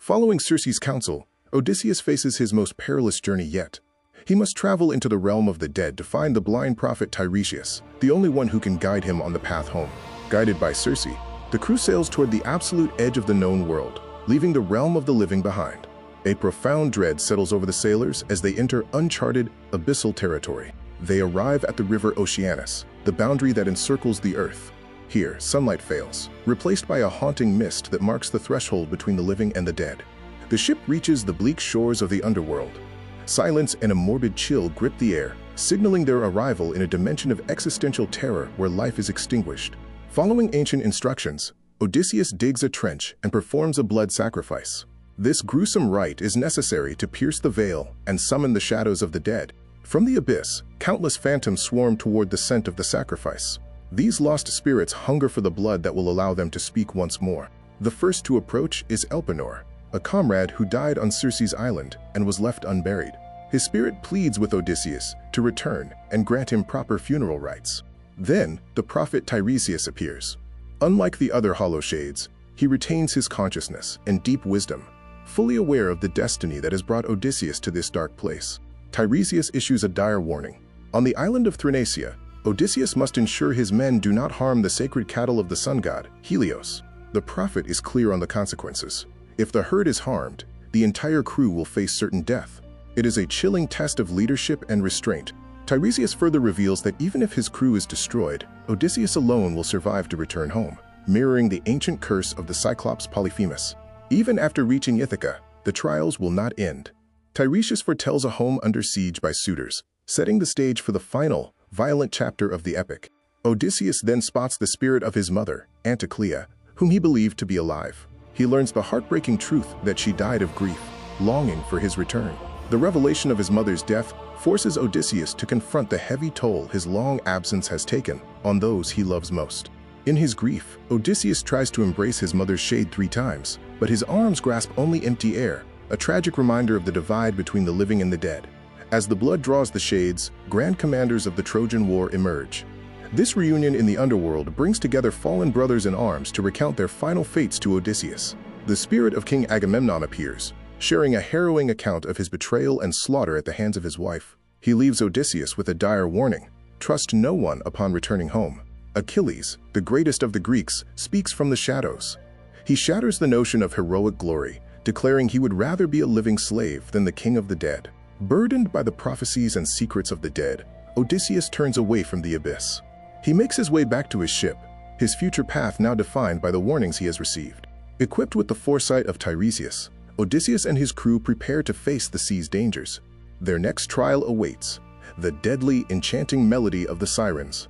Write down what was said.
Following Circe's counsel, Odysseus faces his most perilous journey yet. He must travel into the realm of the dead to find the blind prophet Tiresias, the only one who can guide him on the path home. Guided by Circe, the crew sails toward the absolute edge of the known world, leaving the realm of the living behind. A profound dread settles over the sailors as they enter uncharted, abyssal territory. They arrive at the river Oceanus, the boundary that encircles the earth. Here, sunlight fails, replaced by a haunting mist that marks the threshold between the living and the dead. The ship reaches the bleak shores of the underworld. Silence and a morbid chill grip the air, signaling their arrival in a dimension of existential terror where life is extinguished. Following ancient instructions, Odysseus digs a trench and performs a blood sacrifice. This gruesome rite is necessary to pierce the veil and summon the shadows of the dead. From the abyss, countless phantoms swarm toward the scent of the sacrifice. These lost spirits hunger for the blood that will allow them to speak once more. The first to approach is Elpenor, a comrade who died on Circe's island and was left unburied. His spirit pleads with Odysseus to return and grant him proper funeral rites. Then, the prophet Tiresias appears. Unlike the other hollow shades, he retains his consciousness and deep wisdom, fully aware of the destiny that has brought Odysseus to this dark place. Tiresias issues a dire warning. On the island of Tiresias, Odysseus must ensure his men do not harm the sacred cattle of the sun god, Helios. The prophet is clear on the consequences. If the herd is harmed, the entire crew will face certain death. It is a chilling test of leadership and restraint. Tiresias further reveals that even if his crew is destroyed, Odysseus alone will survive to return home, mirroring the ancient curse of the Cyclops Polyphemus. Even after reaching Ithaca, the trials will not end. Tiresias foretells a home under siege by suitors, setting the stage for the final, violent chapter of the epic. Odysseus then spots the spirit of his mother, Anticlea, whom he believed to be alive. He learns the heartbreaking truth that she died of grief, longing for his return. The revelation of his mother's death forces Odysseus to confront the heavy toll his long absence has taken on those he loves most. In his grief, Odysseus tries to embrace his mother's shade 3 times, but his arms grasp only empty air, a tragic reminder of the divide between the living and the dead. As the blood draws the shades, grand commanders of the Trojan War emerge. This reunion in the underworld brings together fallen brothers in arms to recount their final fates to Odysseus. The spirit of King Agamemnon appears, sharing a harrowing account of his betrayal and slaughter at the hands of his wife. He leaves Odysseus with a dire warning: trust no one upon returning home. Achilles, the greatest of the Greeks, speaks from the shadows. He shatters the notion of heroic glory, declaring he would rather be a living slave than the king of the dead. Burdened by the prophecies and secrets of the dead, Odysseus turns away from the abyss. He makes his way back to his ship, his future path now defined by the warnings he has received. Equipped with the foresight of Tiresias, Odysseus and his crew prepare to face the sea's dangers. Their next trial awaits, the deadly, enchanting melody of the sirens.